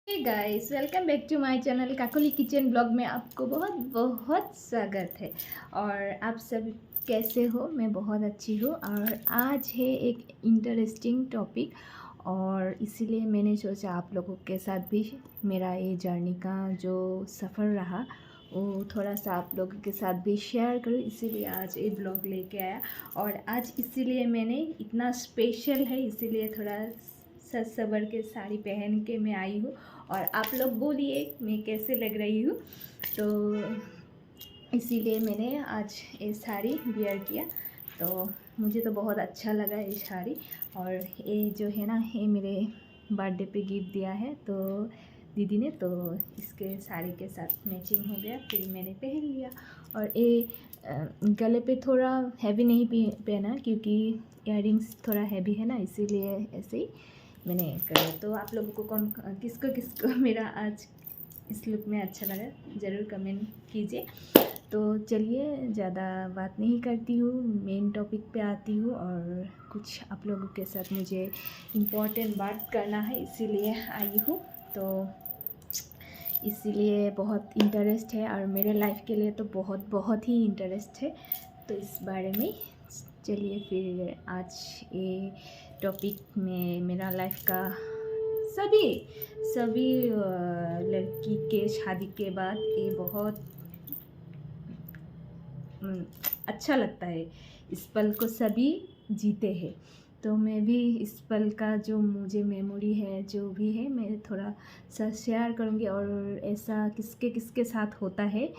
Hey guys, welcome back to my channel Kakoli kitchen blog में आपको बहुत बहुत स्वागत है। और आप सब कैसे हो? मैं बहुत अच्छी हूँ। और आज है एक इंटरेस्टिंग टॉपिक, और इसीलिए मैंने सोचा आप लोगों के साथ भी मेरा ये जर्नी का जो सफ़र रहा वो थोड़ा सा आप लोगों के साथ भी शेयर करूँ, इसीलिए आज ये ब्लॉग लेके आया। और आज इसीलिए मैंने इतना स्पेशल है, इसीलिए थोड़ा सज सवर के साड़ी पहन के मैं आई हूँ। और आप लोग बोलिए मैं कैसे लग रही हूँ। तो इसीलिए मैंने आज ये साड़ी वियर किया, तो मुझे तो बहुत अच्छा लगा ये साड़ी। और ये जो है ना, ये मेरे बर्थडे पे गिफ्ट दिया है तो दीदी ने, तो इसके साड़ी के साथ मैचिंग हो गया, फिर मैंने पहन लिया। और ये गले पे थोड़ा हैवी नहीं पहना, क्योंकि इयररिंग्स थोड़ा हैवी है ना, इसीलिए ऐसे ही मैंने करा। तो आप लोगों को कौन किसको किसको मेरा आज इस लुक में अच्छा लगा ज़रूर कमेंट कीजिए। तो चलिए ज़्यादा बात नहीं करती हूँ, मेन टॉपिक पे आती हूँ। और कुछ आप लोगों के साथ मुझे इम्पोर्टेंट बात करना है, इसीलिए आई हूँ। तो इसीलिए बहुत इंटरेस्ट है, और मेरे लाइफ के लिए तो बहुत बहुत ही इंटरेस्ट है। तो इस बारे में चलिए फिर आज ये टॉपिक में मेरा लाइफ का सभी सभी लड़की के शादी के बाद ये बहुत अच्छा लगता है। इस पल को सभी जीते हैं, तो मैं भी इस पल का जो मुझे मेमोरी है, जो भी है, मैं थोड़ा सा शेयर करूँगी। और ऐसा किसके किसके साथ होता है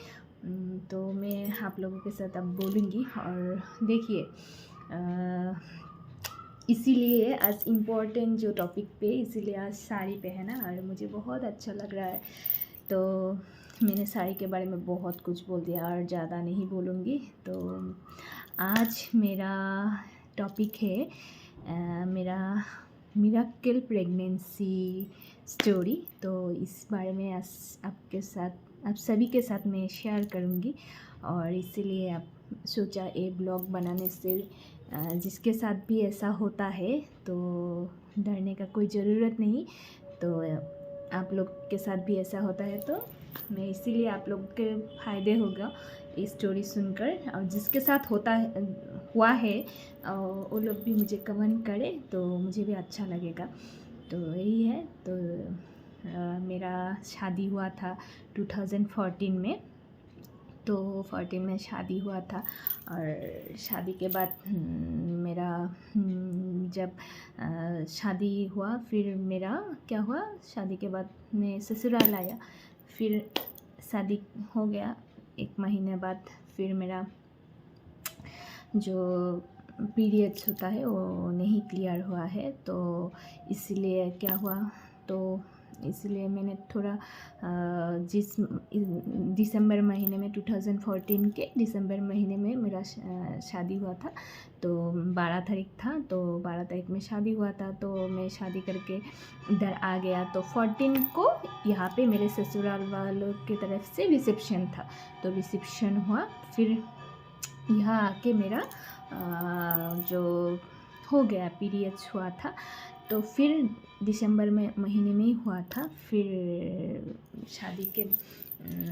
तो मैं आप लोगों के साथ अब बोलूँगी। और देखिए, इसीलिए आज इम्पोर्टेंट जो टॉपिक पे, इसीलिए आज साड़ी पहना और मुझे बहुत अच्छा लग रहा है। तो मैंने साड़ी के बारे में बहुत कुछ बोल दिया और ज़्यादा नहीं बोलूँगी। तो आज मेरा टॉपिक है मेरा मिरेकल प्रेगनेंसी स्टोरी। तो इस बारे में आज आपके साथ, आप सभी के साथ मैं शेयर करूँगी। और इसीलिए आप सोचा ये ब्लॉग बनाने से जिसके साथ भी ऐसा होता है तो डरने का कोई ज़रूरत नहीं। तो आप लोग के साथ भी ऐसा होता है तो मैं इसीलिए आप लोग के फ़ायदे होगा ये स्टोरी सुनकर। और जिसके साथ होता है, हुआ है, वो लोग भी मुझे कमेंट करें तो मुझे भी अच्छा लगेगा। तो यही है। तो मेरा शादी हुआ था 2014 में। तो 14 में शादी हुआ था। और शादी के बाद मेरा जब शादी हुआ, फिर मेरा क्या हुआ, शादी के बाद मैं ससुराल आया। फिर शादी हो गया 1 महीने बाद, फिर मेरा जो पीरियड्स होता है वो नहीं क्लियर हुआ है। तो इसलिए क्या हुआ, तो इसलिए मैंने थोड़ा जिस दिसंबर महीने में 2014 के दिसंबर महीने में मेरा शादी हुआ था। तो 12 तारीख था, तो 12 तारीख में शादी हुआ था। तो मैं शादी करके इधर आ गया। तो 14 को यहाँ पे मेरे ससुराल वालों की तरफ से रिसेप्शन था, तो रिसेप्शन हुआ। फिर यहाँ आके मेरा जो हो गया, पीरियड्स हुआ था। तो फिर दिसंबर में महीने में ही हुआ था। फिर शादी के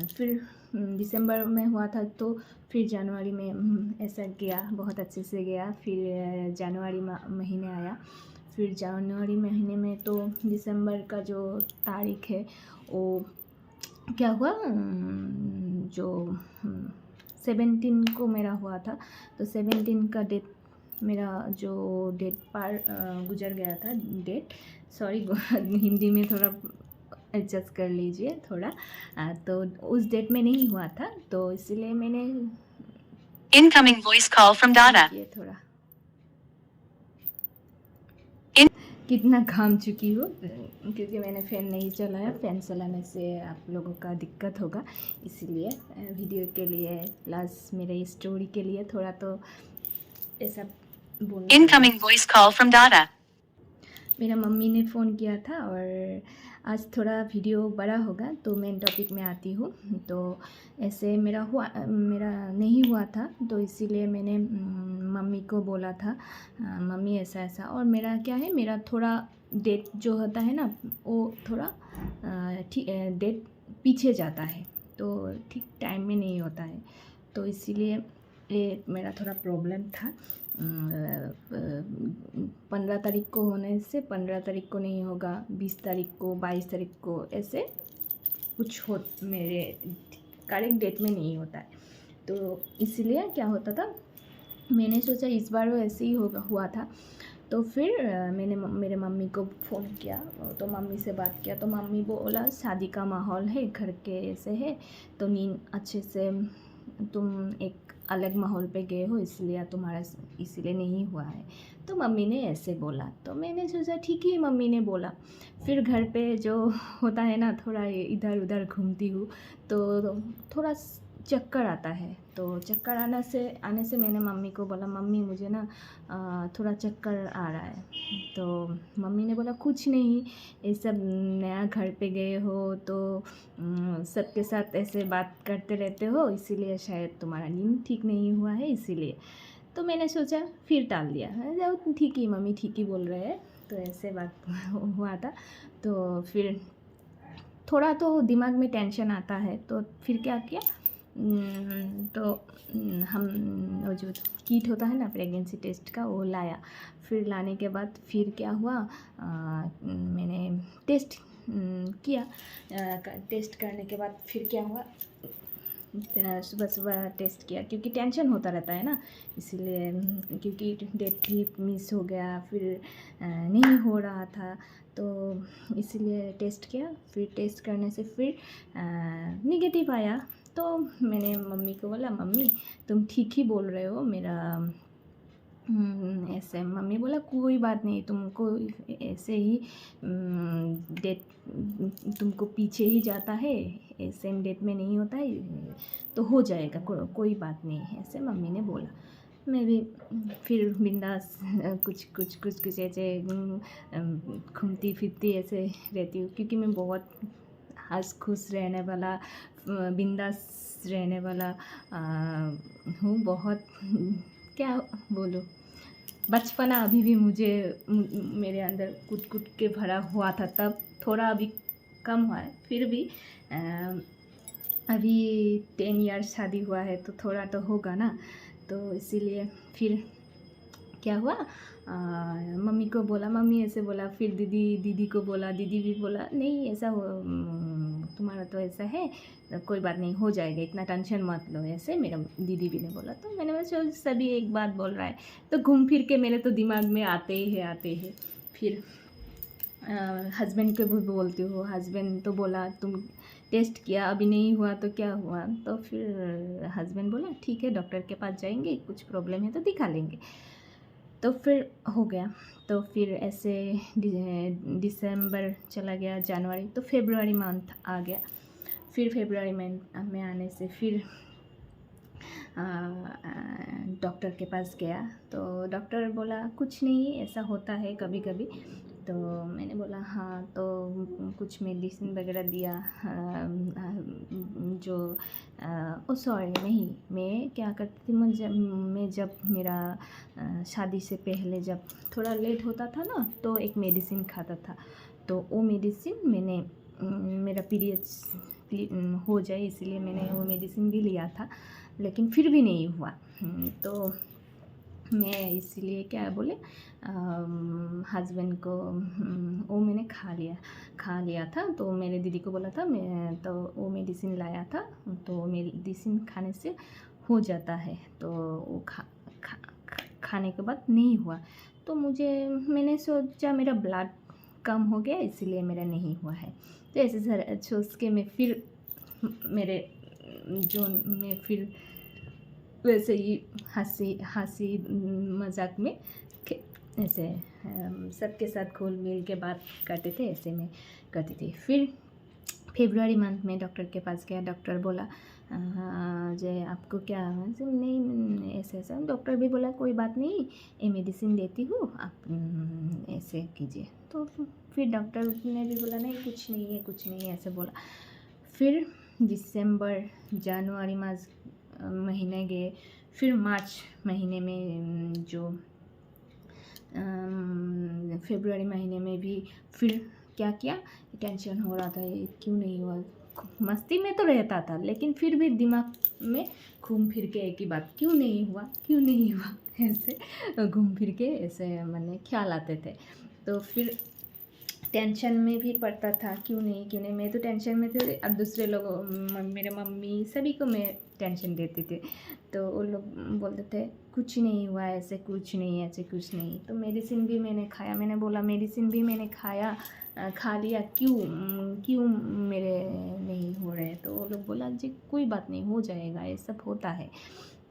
फिर दिसंबर में हुआ था, तो फिर जनवरी में ऐसा गया, बहुत अच्छे से गया। फिर जनवरी महीने आया। फिर जनवरी महीने में तो दिसंबर का जो तारीख है वो क्या हुआ, जो 17 को मेरा हुआ था। तो 17 का डेट, मेरा जो डेट पार गुजर गया था, डेट, सॉरी हिंदी में थोड़ा एडजस्ट कर लीजिए थोड़ा। तो उस डेट में नहीं हुआ था, तो इसलिए मैंने Incoming voice call from Dada. ये थोड़ा In- कितना घाम चुकी हूँ, क्योंकि मैंने फ़ैन नहीं चलाया। फ़ैन चलाने से आप लोगों का दिक्कत होगा, इसीलिए वीडियो के लिए प्लस मेरे स्टोरी के लिए थोड़ा तो ऐसा बोलना Incoming voice call from Dada. मेरा मम्मी ने फ़ोन किया था। और आज थोड़ा वीडियो बड़ा होगा, तो मेन टॉपिक में आती हूँ। तो ऐसे मेरा नहीं हुआ था, तो इसीलिए मैंने मम्मी को बोला था, मम्मी ऐसा ऐसा। और मेरा क्या है, मेरा थोड़ा डेट जो होता है ना वो थोड़ा ठीक डेट पीछे जाता है, तो ठीक टाइम में नहीं होता है। तो इसीलिए ये मेरा थोड़ा प्रॉब्लम था। 15 तारीख को होने से 15 तारीख को नहीं होगा, 20 तारीख को, 22 तारीख को, ऐसे कुछ हो मेरे करेक्ट डेट में नहीं होता है। तो इसीलिए क्या होता था, मैंने सोचा इस बार वो ऐसे ही हुआ था। तो फिर मैंने मेरे मम्मी को फ़ोन किया, तो मम्मी से बात किया, तो मम्मी बोला शादी का माहौल है, घर के ऐसे है, तो नींद अच्छे से, तुम एक अलग माहौल पे गए हो इसलिए तुम्हारा इसीलिए नहीं हुआ है। तो मम्मी ने ऐसे बोला, तो मैंने सोचा ठीक है मम्मी ने बोला। फिर घर पे जो होता है ना, थोड़ा इधर उधर घूमती हूँ तो थोड़ा चक्कर आता है। तो चक्कर आने से मैंने मम्मी को बोला, मम्मी मुझे ना थोड़ा चक्कर आ रहा है। तो मम्मी ने बोला कुछ नहीं, ये सब नया घर पे गए हो तो सबके साथ ऐसे बात करते रहते हो, इसीलिए शायद तुम्हारा नींद ठीक नहीं हुआ है इसीलिए। तो मैंने सोचा फिर टाल दिया, जाओ ठीक ही मम्मी ठीक ही बोल रहे हैं, तो ऐसे बात हुआ था। तो फिर थोड़ा तो दिमाग में टेंशन आता है, तो फिर क्या किया, तो हम वो जो किट होता है ना प्रेगनेंसी टेस्ट का, वो लाया। फिर लाने के बाद फिर क्या हुआ, मैंने टेस्ट किया। टेस्ट करने के बाद फिर क्या हुआ, सुबह सुबह टेस्ट किया क्योंकि टेंशन होता रहता है ना, इसीलिए क्योंकि डेट भी मिस हो गया, फिर नहीं हो रहा था, तो इसीलिए टेस्ट किया। फिर टेस्ट करने से फिर नेगेटिव आया। तो मैंने मम्मी को बोला, मम्मी तुम ठीक ही बोल रहे हो, मेरा ऐसे। मम्मी बोला कोई बात नहीं, तुमको ऐसे ही डेट तुमको पीछे ही जाता है, सेम डेट में नहीं होता है, तो हो जाएगा, कोई बात नहीं, ऐसे मम्मी ने बोला। मैं भी फिर बिंदास कुछ ऐसे घूमती फिरती ऐसे रहती हूँ, क्योंकि मैं बहुत हंस खुश रहने वाला, बिंदास रहने वाला हूँ बहुत। क्या बोलूँ, बचपना अभी भी मुझे मेरे अंदर कुट कुट के भरा हुआ था, तब थोड़ा अभी कम हुआ है, फिर भी अभी 10 ईयर्स शादी हुआ है तो थोड़ा तो होगा ना। तो इसीलिए फिर क्या हुआ, मम्मी को बोला, मम्मी ऐसे बोला, फिर दीदी को बोला, दीदी भी बोला नहीं ऐसा हो, तुम्हारा तो ऐसा है, तो कोई बात नहीं हो जाएगा, इतना टेंशन मत लो, ऐसे मेरा दीदी भी ने बोला। तो मैंने बोला सभी एक बात बोल रहा है, तो घूम फिर के मेरे तो दिमाग में आते ही। फिर हस्बैंड को भी बोलती हूँ, हस्बैंड तो बोला तुम टेस्ट किया अभी नहीं हुआ तो क्या हुआ, तो फिर हस्बैंड बोला ठीक है डॉक्टर के पास जाएंगे, कुछ प्रॉब्लम है तो दिखा लेंगे। तो फिर हो गया। तो फिर ऐसे दिसंबर चला गया, जनवरी, तो फरवरी मंथ आ गया। फिर फरवरी में आने से फिर डॉक्टर के पास गया, तो डॉक्टर बोला कुछ नहीं, ऐसा होता है कभी कभी। तो मैंने बोला हाँ, तो कुछ मेडिसिन वगैरह दिया। जो ओ सॉरी नहीं, मैं क्या करती थी, मैं जब मेरा शादी से पहले जब थोड़ा लेट होता था ना, तो एक मेडिसिन खाता था। तो वो मेडिसिन मैंने मेरा पीरियड्स हो जाए इसलिए मैंने वो मेडिसिन भी लिया था, लेकिन फिर भी नहीं हुआ। तो मैं इसलिए क्या बोले, हस्बैंड को वो मैंने खा लिया था। तो मेरे दीदी को बोला था, मैं तो वो मेडिसिन लाया था, तो मेडिसिन खाने से हो जाता है, तो वो खाने के बाद नहीं हुआ। तो मैंने सोचा मेरा ब्लड कम हो गया इसलिए मेरा नहीं हुआ है। तो ऐसे सोच के मैं फिर मेरे मैं फिर वैसे ही हंसी मजाक में ऐसे सबके साथ घुल मिल के बात करते थे, ऐसे में करती थी। फिर फरवरी मंथ में डॉक्टर के पास गया, डॉक्टर बोला जो आपको क्या नहीं ऐसा। डॉक्टर भी बोला कोई बात नहीं, ये मेडिसिन देती हूँ, आप ऐसे कीजिए। तो फिर डॉक्टर ने भी बोला नहीं कुछ नहीं है ऐसे बोला। फिर दिसंबर जनवरी महीने गए, फिर मार्च महीने में जो फरवरी महीने में भी फिर क्या किया, टेंशन हो रहा था ये क्यों नहीं हुआ। मस्ती में तो रहता था लेकिन फिर भी दिमाग में घूम फिर के एक ही बात, क्यों नहीं हुआ क्यों नहीं हुआ, ऐसे घूम फिर के ऐसे मन में ख्याल आते थे। तो फिर टेंशन में भी पड़ता था, क्यों नहीं मैं तो टेंशन में थे। अब दूसरे लोग मेरे मम्मी सभी को मैं टेंशन देती थी, तो वो लोग बोलते थे कुछ नहीं हुआ, ऐसे कुछ नहीं, ऐसे कुछ नहीं। तो मेडिसिन भी मैंने खाया, मैंने बोला मेडिसिन भी मैंने खाया, खा लिया, क्यों मेरे नहीं हो रहे। तो वो लोग बोला जी कोई बात नहीं, हो जाएगा, ये सब होता है।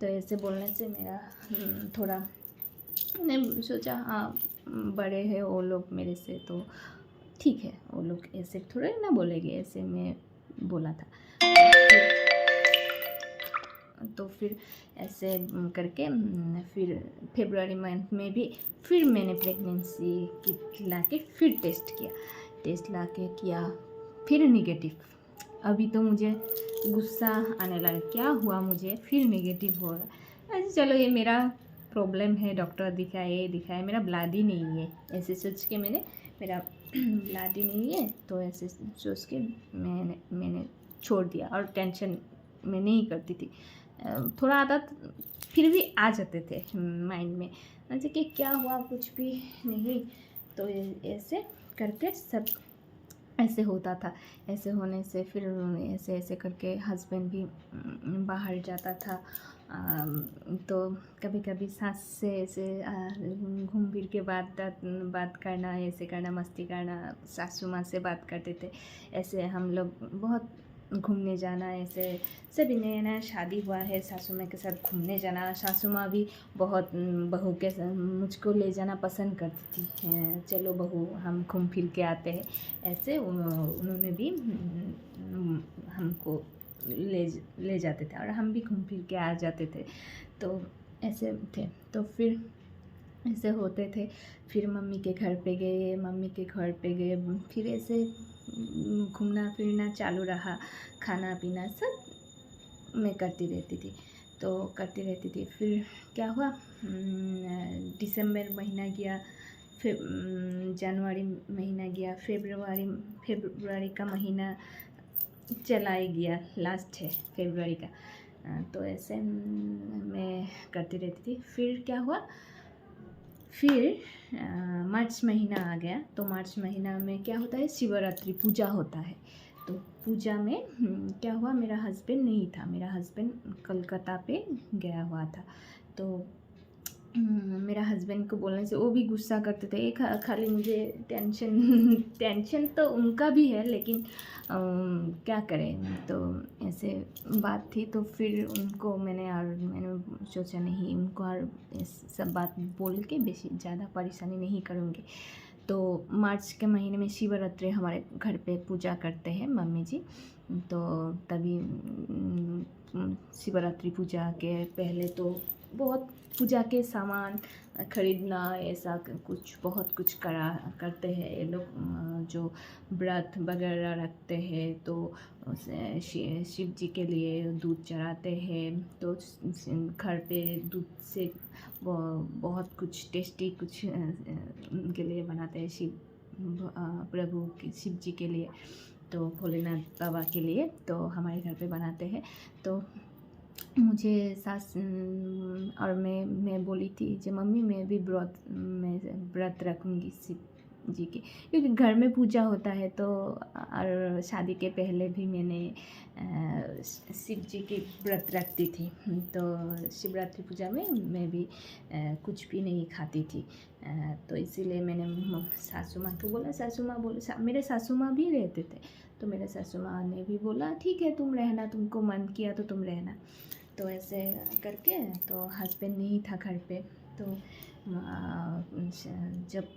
तो ऐसे बोलने से मेरा थोड़ा, मैंने सोचा हाँ बड़े हैं वो लोग मेरे से, तो ठीक है, वो लोग ऐसे थोड़े ना बोलेंगे, ऐसे मैं बोला था। तो फिर ऐसे करके फिर फरवरी मंथ में भी फिर मैंने प्रेगनेंसी किट ला के फिर टेस्ट ला के किया, फिर निगेटिव। अभी तो मुझे गुस्सा आने लगा, क्या हुआ मुझे, फिर निगेटिव हो रहा। अच्छा चलो ये मेरा प्रॉब्लम है, डॉक्टर दिखाए, मेरा ब्लड ही नहीं है, ऐसे सोच के मेरा ब्लड ही नहीं है, तो ऐसे सोच के मैंने छोड़ दिया और टेंशन मैं नहीं करती थी। थोड़ा आदत फिर भी आ जाते थे माइंड में, जैसे कि क्या हुआ कुछ भी नहीं। तो ऐसे करके सब ऐसे होता था। ऐसे होने से फिर ऐसे ऐसे करके हस्बैंड भी बाहर जाता था। तो कभी कभी सास से ऐसे घूम फिर के बात करना, ऐसे करना, मस्ती करना, सासू माँ से बात करते थे। ऐसे हम लोग बहुत घूमने जाना, ऐसे सभी नया नया शादी हुआ है, सासू माँ के साथ घूमने जाना। सासू माँ भी बहुत बहू के मुझको ले जाना पसंद करती थी, चलो बहू हम घूम फिर के आते हैं। ऐसे उन्होंने भी हमको ले जाते थे और हम भी घूम फिर के आ जाते थे। तो ऐसे थे। तो फिर ऐसे होते थे। फिर मम्मी के घर पे गए, फिर ऐसे घूमना फिरना चालू रहा, खाना पीना सब मैं करती रहती थी। फिर क्या हुआ, दिसंबर महीना गया, फिर जनवरी महीना गया, फरवरी का महीना चला ही गया, लास्ट है फरवरी का। तो ऐसे मैं करती रहती थी। फिर क्या हुआ, फिर मार्च महीना आ गया। तो मार्च महीना में क्या होता है, शिवरात्रि पूजा होता है। तो पूजा में क्या हुआ, मेरा हस्बैंड नहीं था, मेरा हस्बैंड कलकत्ता पे गया हुआ था। तो मेरा हस्बैंड को बोलने से वो भी गुस्सा करते थे। एक खाली मुझे टेंशन तो उनका भी है, लेकिन क्या करें। तो ऐसे बात थी। तो फिर उनको मैंने सोचा नहीं, उनको और सब बात बोल के बेसी ज़्यादा परेशानी नहीं करूँगी। तो मार्च के महीने में शिवरात्रि हमारे घर पे पूजा करते हैं मम्मी जी। तो तभी शिवरात्रि पूजा के पहले तो बहुत पूजा के सामान खरीदना, ऐसा कुछ बहुत कुछ करते हैं ये लोग, जो व्रत वगैरह रखते हैं। तो शिव जी के लिए दूध चढ़ाते हैं। तो घर पे दूध से बहुत कुछ टेस्टी कुछ उनके लिए बनाते हैं, प्रभु शिव जी के लिए, तो भोलेनाथ बाबा के लिए। तो हमारे घर पे बनाते हैं। तो मुझे सास और मैं बोली थी कि मम्मी मैं भी व्रत रखूँगी शिव जी की, क्योंकि घर में पूजा होता है। तो और शादी के पहले भी मैंने शिव जी की व्रत रखती थी। तो शिवरात्रि पूजा में मैं भी कुछ भी नहीं खाती थी। तो इसीलिए मैंने सासू माँ को बोला, सासू माँ बोले, मेरे सासू माँ भी रहते थे। तो मेरे सासू माँ ने भी बोला ठीक है तुम रहना, तुमको मन किया तो तुम रहना। तो ऐसे करके, तो हस्बैंड नहीं था घर पे। तो जब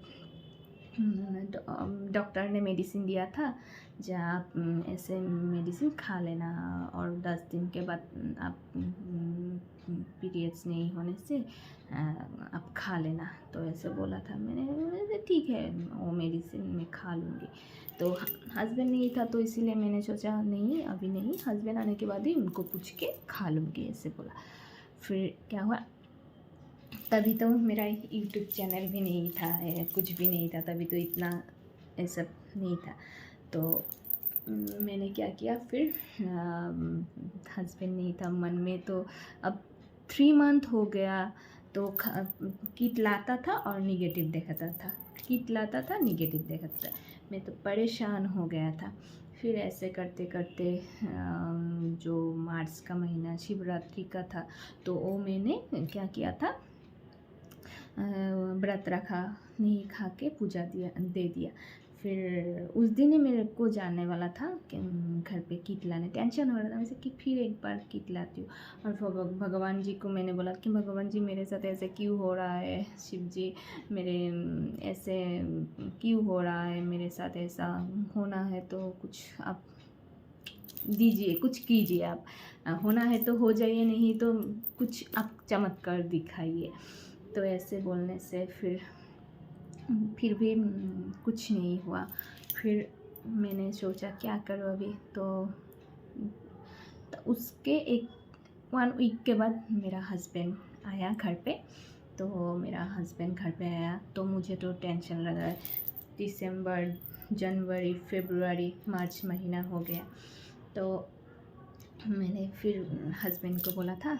डॉक्टर ने मेडिसिन दिया था, जो आप ऐसे मेडिसिन खा लेना और 10 दिन के बाद आप पीरियड्स नहीं होने से आप खा लेना। तो ऐसे बोला था। मैंने ठीक है वो मेडिसिन मैं खा लूँगी। तो हस्बैंड नहीं था, तो इसीलिए मैंने सोचा नहीं अभी नहीं, हस्बैंड आने के बाद ही उनको पूछ के खा लूँगी, ऐसे बोला। फिर क्या हुआ, तभी तो मेरा यूट्यूब चैनल भी नहीं था, कुछ भी नहीं था, तभी तो इतना ये सब नहीं था। तो मैंने क्या किया फिर, हस्बैंड नहीं था मन में, तो अब 3 मंथ हो गया, तो किट लाता था और निगेटिव दिखाता था, किट लाता था निगेटिव दिखाता था। मैं तो परेशान हो गया था। फिर ऐसे करते करते जो मार्च का महीना शिवरात्रि का था, तो वो मैंने क्या किया था, व्रत रखा, नहीं खा के पूजा दे दिया। फिर उस दिन ही मेरे को जाने वाला था कि घर पे किट लाने, टेंशन हो रहा था वैसे कि फिर एक बार किट लाती हूँ। और भगवान जी को मैंने बोला कि भगवान जी मेरे साथ ऐसे क्यों हो रहा है, शिव जी मेरे ऐसे क्यों हो रहा है, मेरे साथ ऐसा होना है तो कुछ आप दीजिए, कुछ कीजिए आप, होना है तो हो जाइए, नहीं तो कुछ आप चमत्कार दिखाइए। तो ऐसे बोलने से फिर भी कुछ नहीं हुआ। फिर मैंने सोचा क्या करूँ अभी, तो उसके 1 वीक के बाद मेरा हस्बैंड आया घर पे। तो मेरा हस्बैंड घर पे आया तो मुझे तो टेंशन लगा। दिसंबर, जनवरी, फरवरी, मार्च महीना हो गया। तो मैंने फिर हस्बैंड को बोला था,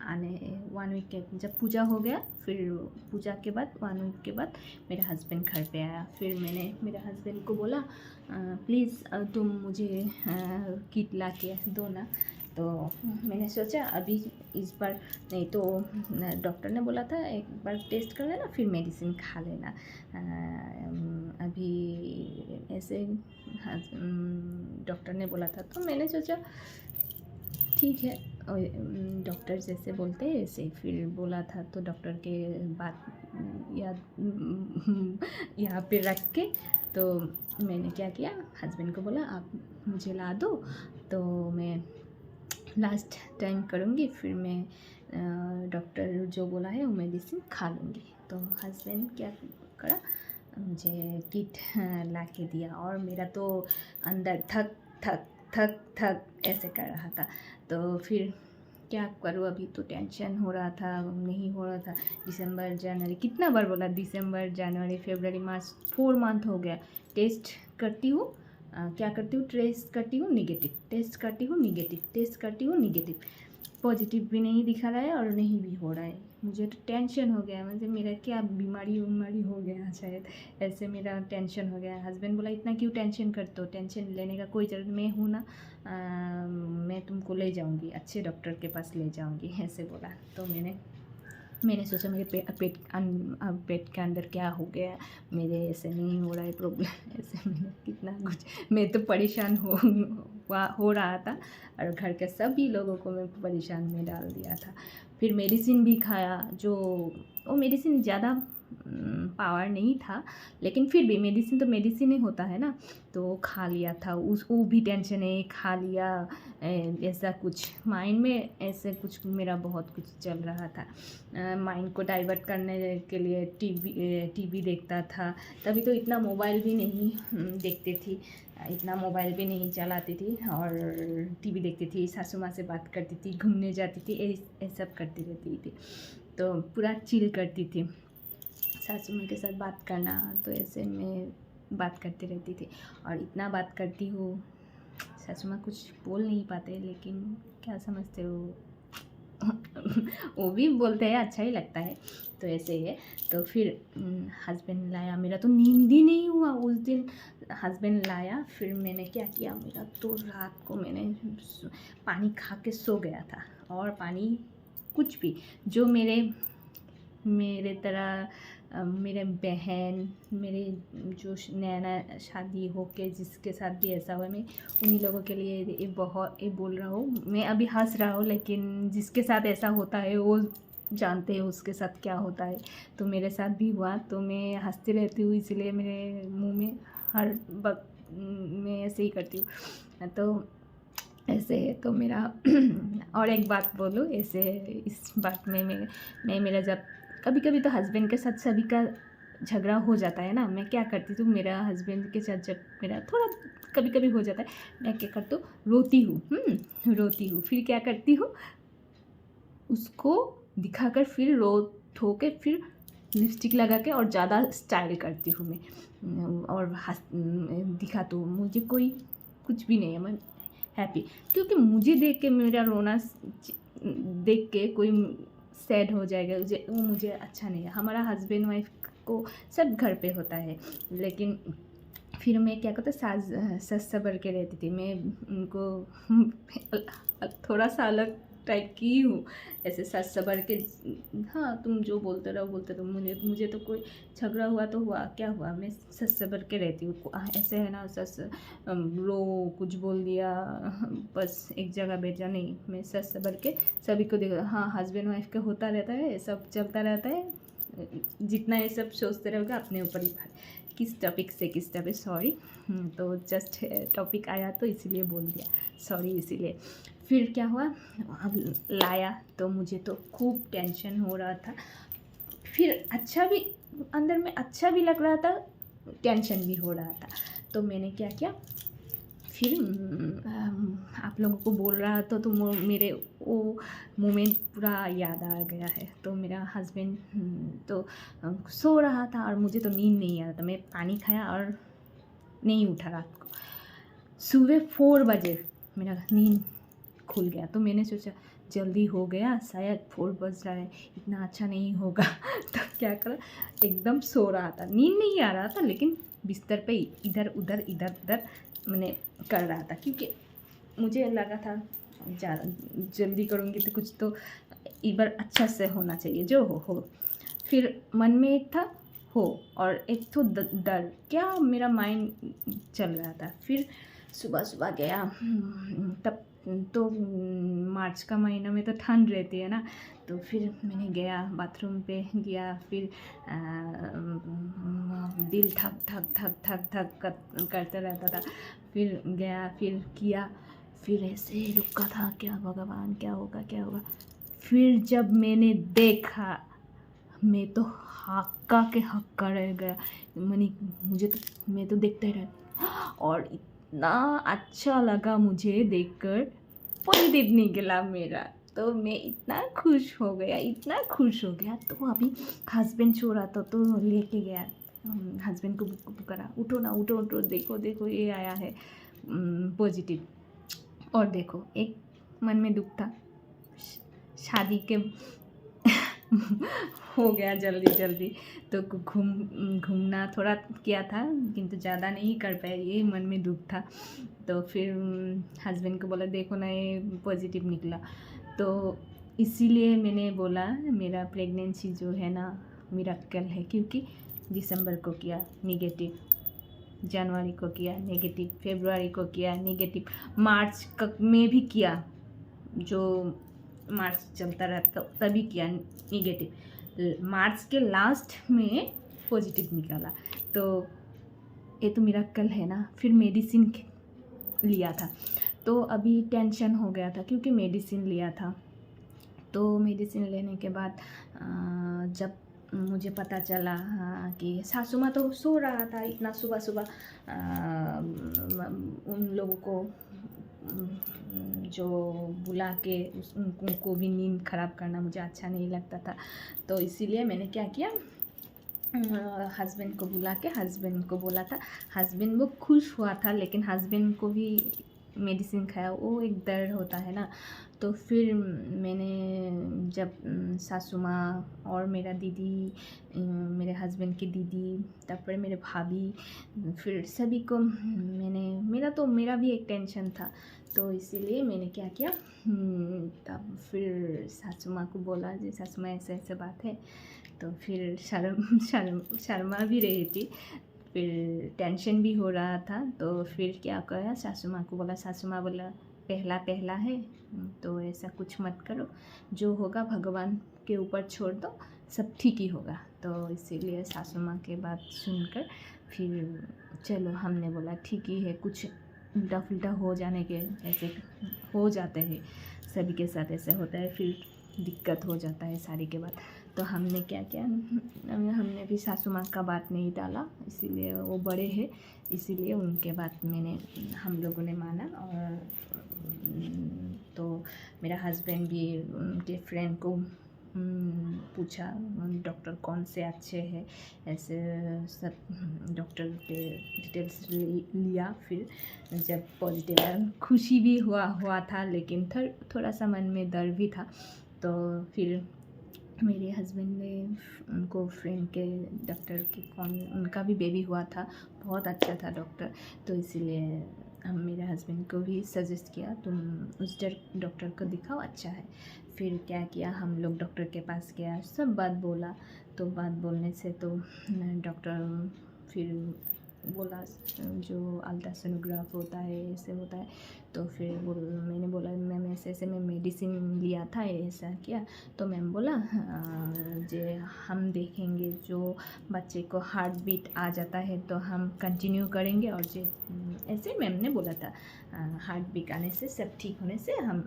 आने 1 वीक के जब पूजा हो गया, फिर पूजा के बाद 1 वीक के बाद मेरा हस्बैंड घर पे आया। फिर मैंने मेरे हस्बैंड को बोला, प्लीज़ तुम मुझे किट ला के दो ना। तो मैंने सोचा अभी इस बार नहीं तो डॉक्टर ने बोला था एक बार टेस्ट कर लेना फिर मेडिसिन खा लेना, अभी ऐसे डॉक्टर ने बोला था। तो मैंने सोचा ठीक है, डॉक्टर जैसे बोलते हैं ऐसे फिर बोला था। तो डॉक्टर के बात याद यहाँ पे रख के तो मैंने क्या किया, हस्बैंड को बोला आप मुझे ला दो, तो मैं लास्ट टाइम करूँगी, फिर मैं डॉक्टर जो बोला है वो मेडिसिन खा लूँगी। तो हस्बैंड क्या करा, मुझे किट ला के दिया और मेरा तो अंदर थक थक थक थक ऐसे कर रहा था। तो फिर क्या करूँ, अभी तो टेंशन हो रहा था, नहीं हो रहा था। दिसंबर, जनवरी, कितना बार बोला, दिसंबर, जनवरी, फरवरी, मार्च, 4 मंथ हो गया। टेस्ट करती हूँ, क्या करती हूँ, टेस्ट करती हूँ निगेटिव, टेस्ट करती हूँ निगेटिव, टेस्ट करती हूँ निगेटिव, पॉजिटिव भी नहीं दिखा रहा है और नहीं भी हो रहा है। मुझे तो टेंशन हो गया, मतलब मेरा क्या बीमारी हो गया शायद, ऐसे मेरा टेंशन हो गया। हस्बैंड बोला इतना क्यों टेंशन करते हो, टेंशन लेने का कोई ज़रूरत, मैं हूँ ना, मैं तुमको ले जाऊँगी, अच्छे डॉक्टर के पास ले जाऊँगी, ऐसे बोला। तो मैंने सोचा मेरे पेट के अंदर क्या हो गया, मेरे ऐसे नहीं हो रहा है प्रॉब्लम, ऐसे मैंने कितना कुछ, मैं तो परेशान हो रहा था और घर के सभी लोगों को मैं परेशान में डाल दिया था। फिर मेडिसिन भी खाया, जो वो मेडिसिन ज़्यादा पावर नहीं था, लेकिन फिर भी मेडिसिन तो मेडिसिन ही होता है ना, तो खा लिया था। वो भी टेंशन है, खा लिया, ऐसा कुछ माइंड में ऐसे कुछ मेरा बहुत कुछ चल रहा था। माइंड को डाइवर्ट करने के लिए टीवी देखता था। तभी तो इतना मोबाइल भी नहीं देखती थी, इतना मोबाइल भी नहीं चलाती थी, और टीवी देखती थी, सासू माँ से बात करती थी, घूमने जाती थी, ये सब करती रहती थी। तो पूरा चिल करती थी, सासू माँ के साथ बात करना, तो ऐसे मैं बात करती रहती थी। और इतना बात करती हूँ, सासू माँ कुछ बोल नहीं पाते, लेकिन क्या समझते हो वो भी बोलते हैं, अच्छा ही लगता है। तो ऐसे ही है। तो फिर हस्बैंड लाया, मेरा तो नींद ही नहीं हुआ उस दिन। हस्बैंड लाया, फिर मैंने क्या किया, मेरा तो रात को मैंने पानी खा के सो गया था, और पानी कुछ भी जो मेरे तरह मेरे बहन, मेरे जो नया शादी हो के जिसके साथ भी ऐसा हुआ, मैं उन्हीं लोगों के लिए ये बोल रहा हूँ। मैं अभी हंस रहा हूँ, लेकिन जिसके साथ ऐसा होता है वो जानते हैं उसके साथ क्या होता है। तो मेरे साथ भी हुआ, तो मैं हंसती रहती हूँ, इसलिए मेरे मुंह में हर वक्त मैं ऐसे ही करती हूँ। तो ऐसे है। तो मेरा और एक बात बोलूँ, ऐसे इस बात में मैं मेरा जब कभी कभी तो हस्बैंड के साथ सभी का झगड़ा हो जाता है ना, मैं क्या करती हूँ, मेरा हस्बैंड के साथ जब मेरा थोड़ा कभी कभी हो जाता है, मैं क्या करती हूँ, रोती हूँ, फिर क्या करती हूँ, उसको दिखाकर फिर धो के फिर लिपस्टिक लगा के और ज़्यादा स्टाइल करती हूँ मैं, और दिखा तो मुझे कोई कुछ भी नहीं है, मैं हैप्पी। क्योंकि मुझे देख के मेरा रोना देख के कोई सैड हो जाएगा, मुझे अच्छा नहीं है। हमारा हस्बैंड वाइफ को सब घर पे होता है, लेकिन फिर मैं क्या कहता सच सबर के रहती थी मैं उनको थोड़ा सा अलग टाइप की हूँ, ऐसे सच सबर के। हाँ, तुम जो बोलते रहो, मुझे तो कोई झगड़ा हुआ तो हुआ, क्या हुआ, मैं सच सबर के रहती हूँ। ऐसे है ना, सच रो कुछ बोल दिया बस एक जगह बैठ जा, नहीं, मैं सच सबर के सभी को देखा। हाँ, हस्बैंड वाइफ का होता रहता है, सब चलता रहता है, जितना ये सब सोचते रहोगे अपने ऊपर ही। किस टॉपिक से किस टॉपिक, सॉरी, तो जस्ट टॉपिक आया तो इसीलिए बोल दिया, सॉरी। इसीलिए फिर क्या हुआ, अब लाया तो मुझे तो खूब टेंशन हो रहा था, फिर अच्छा भी अंदर में अच्छा भी लग रहा था, टेंशन भी हो रहा था। तो मैंने क्या किया, फिर आप लोगों को बोल रहा था तो मेरे वो मोमेंट पूरा याद आ गया है। तो मेरा हस्बैंड तो सो रहा था और मुझे तो नींद नहीं आ रहा था, मैं पानी खाया और नहीं उठा रात को। सुबह 4 बजे मेरा नींद खुल गया, तो मैंने सोचा जल्दी हो गया, शायद 4 बज रहा है, इतना अच्छा नहीं होगा। तो क्या करा, एकदम सो रहा था, नींद नहीं आ रहा था, लेकिन बिस्तर पे इधर उधर मैंने कर रहा था, क्योंकि मुझे लगा था जल्दी करूँगी तो कुछ तो इस बार अच्छा से होना चाहिए, जो हो। फिर मन में एक था हो, और एक तो डर, क्या मेरा माइंड चल रहा था। फिर सुबह गया, तब तो मार्च का महीना में तो ठंड रहती है ना, तो फिर मैंने गया बाथरूम पे गया, फिर दिल ठक ठक ठक ठक ठक करते रहता था। फिर गया, फिर किया, फिर ऐसे रुका था, क्या भगवान क्या होगा क्या होगा। फिर जब मैंने देखा, मैं तो हक्का रह गया, मैं तो देखते ही रह, और इतना अच्छा लगा मुझे देखकर, पॉजिटिव निकला मेरा, तो मैं इतना खुश हो गया। तो अभी हस्बैंड सो रहा था तो लेके गया, हस्बैंड को पुकारा, उठो ना, उठो, देखो ये आया है पॉजिटिव। और देखो, एक मन में दुख था, शादी के हो गया जल्दी, तो घूमना थोड़ा किया था, किंतु ज़्यादा नहीं कर पाए, ये मन में दुख था। तो फिर हस्बैंड को बोला देखो ना ये पॉजिटिव निकला, तो इसीलिए मैंने बोला मेरा प्रेगनेंसी जो है ना मिरेकल है, क्योंकि दिसंबर को किया नेगेटिव, जनवरी को किया नेगेटिव, फरवरी को किया नेगेटिव, मार्च में भी किया, जो मार्च चलता रहता तभी किया नेगेटिव, मार्च के लास्ट में पॉजिटिव निकला। तो ये तो मिरेकल है ना। फिर मेडिसिन लिया था, तो अभी टेंशन हो गया था, क्योंकि मेडिसिन लिया था। तो मेडिसिन लेने के बाद जब मुझे पता चला कि सासू माँ तो सो रहा था, इतना सुबह उन लोगों को जो बुला के उनको भी नींद ख़राब करना मुझे अच्छा नहीं लगता था। तो इसीलिए मैंने क्या किया, हस्बैंड को बुला के हस्बैंड को बोला था। हस्बैंड वो खुश हुआ था, लेकिन हस्बैंड को भी मेडिसिन खाया, वो एक दर्द होता है ना। तो फिर मैंने जब सासू माँ और मेरा दीदी, मेरे हस्बैंड की दीदी, तापर मेरे भाभी, फिर सभी को मेरा भी एक टेंशन था। तो इसीलिए मैंने क्या किया, तब फिर सासू माँ को बोला जी सासू माँ ऐसे बात है। तो फिर शर्मा भी रही थी, फिर टेंशन भी हो रहा था। तो फिर क्या करा, सासू माँ को बोला, सासू माँ बोला पहला है तो ऐसा कुछ मत करो, जो होगा भगवान के ऊपर छोड़ दो, सब ठीक ही होगा। तो इसीलिए सासू माँ के बात सुनकर फिर चलो हमने बोला ठीक ही है, कुछ उल्टा फुल्टा हो जाने के ऐसे हो जाते हैं, सभी के साथ ऐसे होता है, फिर दिक्कत हो जाता है शादी के बाद। तो हमने क्या किया, हमने भी सासू माँ का बात नहीं डाला, इसीलिए वो बड़े हैं, इसीलिए उनके बात हम लोगों ने माना। और तो मेरा हस्बैंड भी उनके फ्रेंड को पूछा डॉक्टर कौन से अच्छे हैं, ऐसे सब डॉक्टर के डिटेल्स लिया। फिर जब पॉजिटिव आया, खुशी भी हुआ था, लेकिन थोड़ा सा मन में डर भी था। तो फिर मेरे हस्बैंड ने उनको फ्रेंड के डॉक्टर के उनका भी बेबी हुआ था, बहुत अच्छा था डॉक्टर। तो इसीलिए हम मेरे हस्बैंड को भी सजेस्ट किया तुम उस डॉक्टर को दिखाओ, अच्छा है। फिर क्या किया, हम लोग डॉक्टर के पास गया, सब बात बोला। तो बात बोलने से तो डॉक्टर फिर बोला जो अल्ट्रासोनोग्राफ होता है ऐसे होता है। तो फिर मैंने बोला मैम ऐसे ऐसे मैं मेडिसिन लिया था, ऐसा किया। तो मैम बोला जे हम देखेंगे जो बच्चे को हार्ट बीट आ जाता है तो हम कंटिन्यू करेंगे, और जो ऐसे मैम ने बोला था हार्ट बीट आने से सब ठीक होने से हम,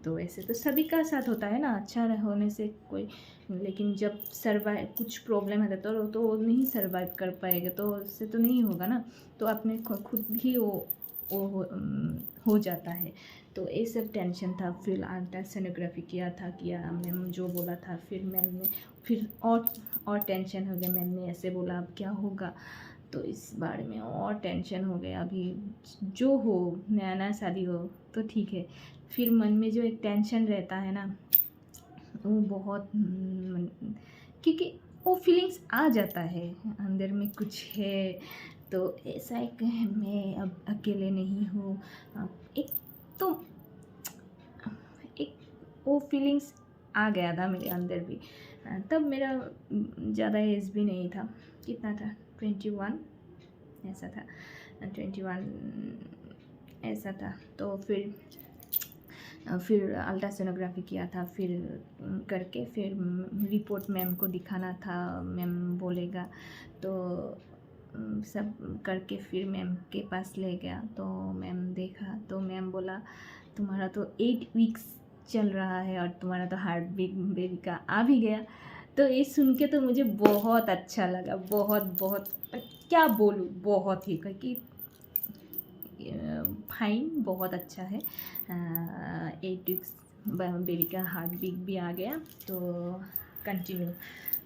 तो ऐसे तो सभी का साथ होता है ना, अच्छा होने से कोई, लेकिन जब सर्वाइव कुछ प्रॉब्लम है तो वो नहीं सर्वाइव कर पाएगा, तो उससे तो नहीं होगा ना। तो अपने खुद ही हो जाता है। तो ये सब टेंशन था। फिर अल्ट्रासोनोग्राफी किया मैम जो बोला था। फिर मैम ने फिर और टेंशन हो गया, मैम ने ऐसे बोला अब क्या होगा। तो इस बारे में और टेंशन हो गया। अभी जो हो, नया नया शादी हो तो ठीक है, फिर मन में जो एक टेंशन रहता है ना, वो बहुत क्योंकि वो फीलिंग्स आ जाता है अंदर में कुछ है। तो ऐसा एक मैं अब अकेले नहीं हूँ, एक तो एक वो फीलिंग्स आ गया था मेरे अंदर भी। तब मेरा ज़्यादा एज भी नहीं था, कितना था 21 ऐसा था, 21 ऐसा था। तो फिर अल्ट्रासोनोग्राफी किया था, फिर करके फिर रिपोर्ट मैम को दिखाना था, मैम बोलेगा। तो सब करके फिर मैम के पास ले गया। तो मैम देखा तो मैम बोला तुम्हारा तो 8 वीक्स चल रहा है और तुम्हारा तो हार्ट बीट बेबी का आ भी गया। तो ये सुन के तो मुझे बहुत अच्छा लगा, बहुत बहुत क्या बोलूँ, बहुत ही, क्योंकि फाइन बहुत अच्छा है। 8 वीक्स बेबी का हार्ट बीट भी आ गया, तो कंटिन्यू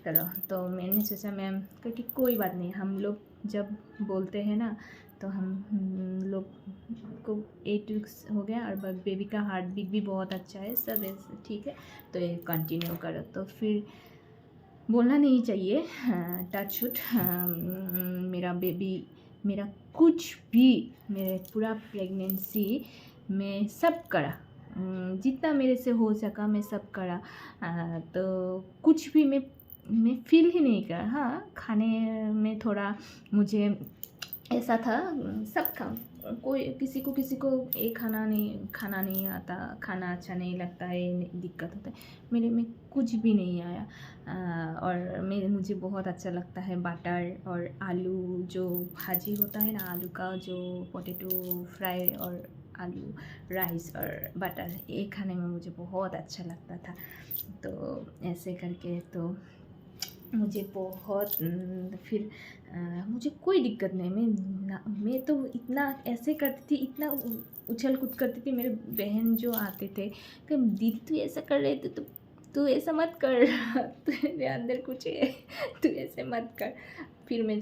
करो। तो मैंने सोचा मैम क्योंकि कोई बात नहीं, हम लोग जब बोलते हैं ना तो हम लोग को 8 वीक्स हो गया और बेबी का हार्ट बीट भी बहुत अच्छा है, सब ऐसे ठीक है, तो ये कंटिन्यू करो। तो फिर बोलना नहीं चाहिए, टचवुड मेरा बेबी, मेरा कुछ भी, मेरे पूरा प्रेगनेंसी में सब करा, जितना मेरे से हो सका मैं सब करा। तो कुछ भी मैं फील ही नहीं करा। हाँ, खाने में थोड़ा मुझे ऐसा था, सब खा, कोई किसी को ये खाना नहीं आता, खाना अच्छा नहीं लगता है, दिक्कत होता है। मेरे में कुछ भी नहीं आया। और मुझे बहुत अच्छा लगता है बटर और आलू जो भाजी होता है ना, आलू का जो पोटैटो फ्राई और आलू राइस और बटर, ये खाने में मुझे बहुत अच्छा लगता था। तो ऐसे करके तो मुझे बहुत फिर मुझे कोई दिक्कत नहीं, मैं तो इतना ऐसे करती थी, इतना उछल कूद करती थी। मेरे बहन जो आते थे कि दीदी तू ऐसा कर रहे थे, तो तू ऐसा मत कर तेरे अंदर कुछ है, तू ऐसे मत कर। फिर मैं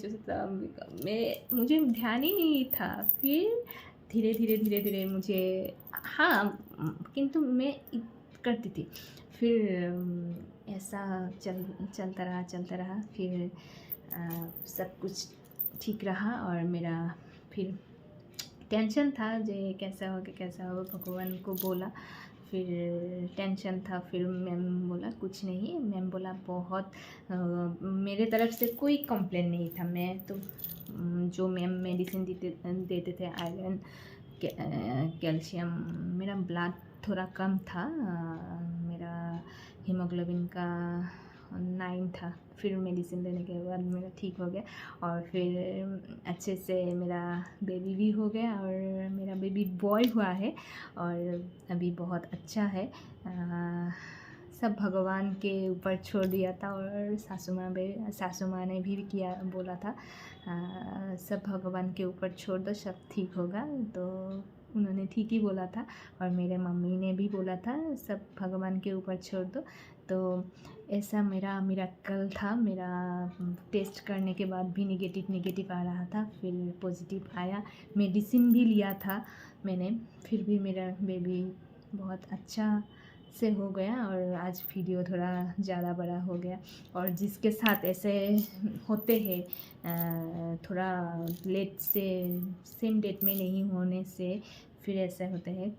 मुझे ध्यान ही नहीं था। फिर धीरे धीरे मुझे, हाँ, किंतु मैं करती थी। फिर ऐसा चलता रहा। फिर सब कुछ ठीक रहा। और मेरा फिर टेंशन था जे कैसा होगा, भगवान को बोला। फिर टेंशन था। फिर मैम बोला कुछ नहीं, मैम बोला बहुत मेरे तरफ से कोई कंप्लेन नहीं था। मैं तो जो मैम मेडिसिन देते थे, आयरन कैल्शियम, मेरा ब्लड थोड़ा कम था, मेरा हीमोग्लोबिन का 9 था। फिर मेडिसिन लेने के बाद मेरा ठीक हो गया, और फिर अच्छे से मेरा बेबी भी हो गया, और मेरा बेबी बॉय हुआ है और अभी बहुत अच्छा है। सब भगवान के ऊपर छोड़ दिया था, और सासू माँ ने भी किया, बोला था सब भगवान के ऊपर छोड़ दो, सब ठीक होगा। तो उन्होंने ठीक ही बोला था और मेरे मम्मी ने भी बोला था सब भगवान के ऊपर छोड़ दो। तो ऐसा मेरा मिरेकल था। मेरा टेस्ट करने के बाद भी नेगेटिव आ रहा था, फिर पॉजिटिव आया। मेडिसिन भी लिया था मैंने, फिर भी मेरा बेबी बहुत अच्छा से हो गया और आज वीडियो थोड़ा ज़्यादा बड़ा हो गया। और जिसके साथ ऐसे होते हैं थोड़ा लेट से सेम डेट में नहीं होने से फिर ऐसा होता है,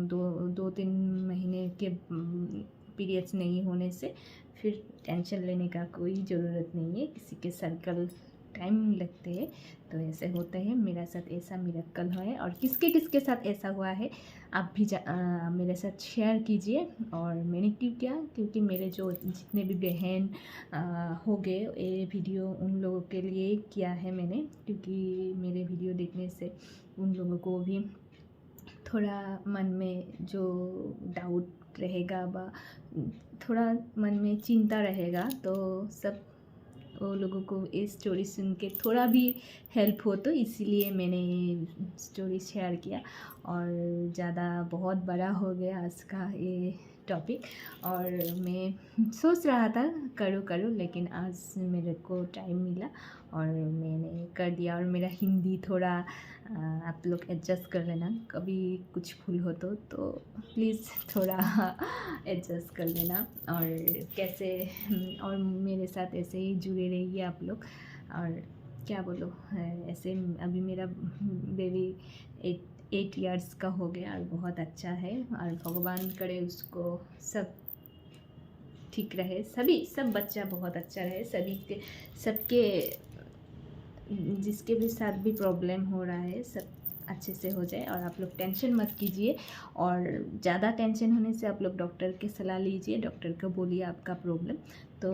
2-3 महीने के पीरियड्स नहीं होने से फिर टेंशन लेने का कोई ज़रूरत नहीं है। किसी के सर्कल टाइम लगते हैं तो ऐसे होते हैं। मेरा साथ ऐसा मिरेकल है और किसके साथ ऐसा हुआ है आप भी मेरे साथ शेयर कीजिए। और मैंने क्यों किया, क्योंकि मेरे जो जितने भी बहन हो गए ये वीडियो उन लोगों के लिए किया है मैंने, क्योंकि मेरे वीडियो देखने से उन लोगों को भी थोड़ा मन में जो डाउट रहेगा व थोड़ा मन में चिंता रहेगा तो सब वो लोगों को ये स्टोरी सुन के थोड़ा भी हेल्प हो, तो इसीलिए मैंने स्टोरी शेयर किया। और ज़्यादा बहुत बड़ा हो गया आज का ये टॉपिक और मैं सोच रहा था करूँ लेकिन आज मेरे को टाइम मिला और मैंने कर दिया। और मेरा हिंदी थोड़ा आप लोग एडजस्ट कर लेना, कभी कुछ भूल हो तो प्लीज़ थोड़ा एडजस्ट कर लेना। और कैसे और मेरे साथ ऐसे ही जुड़े रहिए आप लोग। और क्या बोलो, ऐसे अभी मेरा बेबी 8 इयर्स का हो गया और बहुत अच्छा है और भगवान करे उसको सब ठीक रहे, सब बच्चा बहुत अच्छा रहे, सबके जिसके भी साथ भी प्रॉब्लम हो रहा है सब अच्छे से हो जाए। और आप लोग टेंशन मत कीजिए और ज़्यादा टेंशन होने से आप लोग डॉक्टर की सलाह लीजिए, डॉक्टर को बोलिए आपका प्रॉब्लम। तो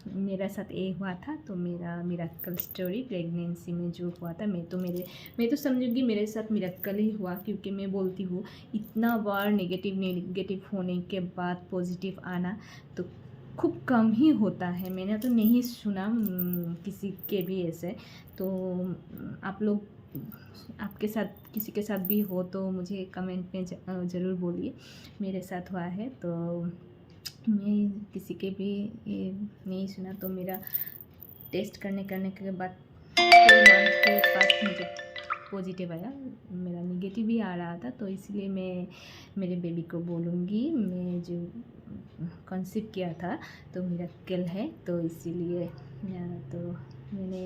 मेरा साथ ये हुआ था, तो मेरा मिरेकल स्टोरी प्रेगनेंसी में जो हुआ था, मैं तो समझूंगी मेरे साथ मिरेकल ही हुआ, क्योंकि मैं बोलती हूँ इतना बार नेगेटिव होने के बाद पॉजिटिव आना तो खूब कम ही होता है। मैंने तो नहीं सुना किसी के भी ऐसे। तो आप लोग आपके साथ किसी के साथ भी हो तो मुझे कमेंट में ज़रूर बोलिए। मेरे साथ हुआ है तो मैं किसी के भी ये नहीं सुना। तो मेरा टेस्ट करने के बाद 4 मंथ के बाद मुझे पॉजिटिव आया, मेरा नेगेटिव भी आ रहा था। तो इसलिए मैं मेरे बेबी को बोलूँगी, मैं जो कंसीव किया था तो मिरेकल है, तो इसीलिए तो मैंने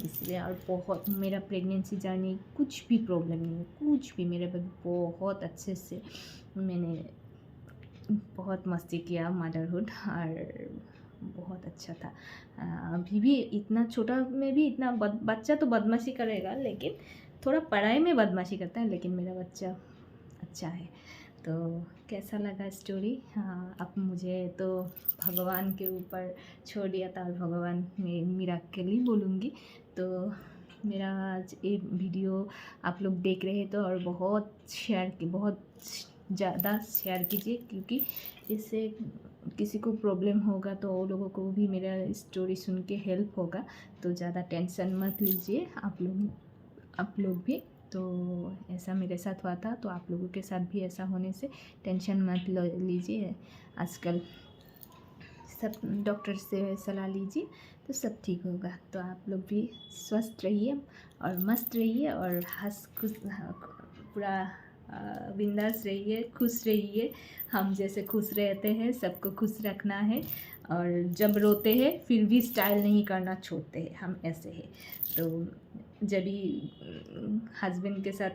इसलिए। और बहुत मेरा प्रेगनेंसी जर्नी कुछ भी प्रॉब्लम नहीं है, कुछ भी। मेरे बेबी बहुत अच्छे से मैंने बहुत मस्ती किया मदरहुड और बहुत अच्छा था। अभी भी इतना छोटा में भी इतना बच्चा तो बदमाशी करेगा, लेकिन थोड़ा पढ़ाई में बदमाशी करता है, लेकिन मेरा बच्चा अच्छा है। तो कैसा लगा स्टोरी? हाँ, अब मुझे तो भगवान के ऊपर छोड़ दिया था और भगवान में मिरेकल ही बोलूँगी। तो मेरा आज ये वीडियो आप लोग देख रहे हैं तो और बहुत ज़्यादा शेयर कीजिए, क्योंकि इससे किसी को प्रॉब्लम होगा तो वो लोगों को भी मेरा स्टोरी सुन के हेल्प होगा। तो ज़्यादा टेंशन मत लीजिए आप लोग भी। तो ऐसा मेरे साथ हुआ था, तो आप लोगों के साथ भी ऐसा होने से टेंशन मत लीजिए। आजकल सब डॉक्टर से सलाह लीजिए तो सब ठीक होगा। तो आप लोग भी स्वस्थ रहिए और मस्त रहिए और पूरा बिंदास रहिए, खुश रहिए। हम जैसे खुश रहते हैं सबको खुश रखना है, और जब रोते हैं फिर भी स्टाइल नहीं करना छोड़ते हैं, हम ऐसे हैं। तो जब भी हस्बैंड के साथ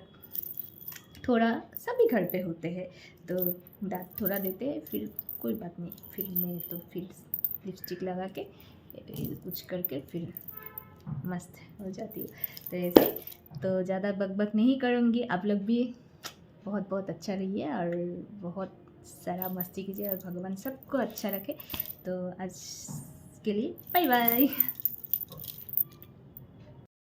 थोड़ा सभी घर पे होते हैं तो डांट थोड़ा देते हैं, फिर कोई बात नहीं, फिर मैं तो फिर लिपस्टिक लगा के कुछ करके फिर मस्त हो जाती हूँ। तो ऐसे तो ज़्यादा बक नहीं करूँगी। आप लोग भी बहुत अच्छा रहिए और बहुत सारा मस्ती कीजिए और भगवान सबको अच्छा रखे। तो आज के लिए बाय बाय।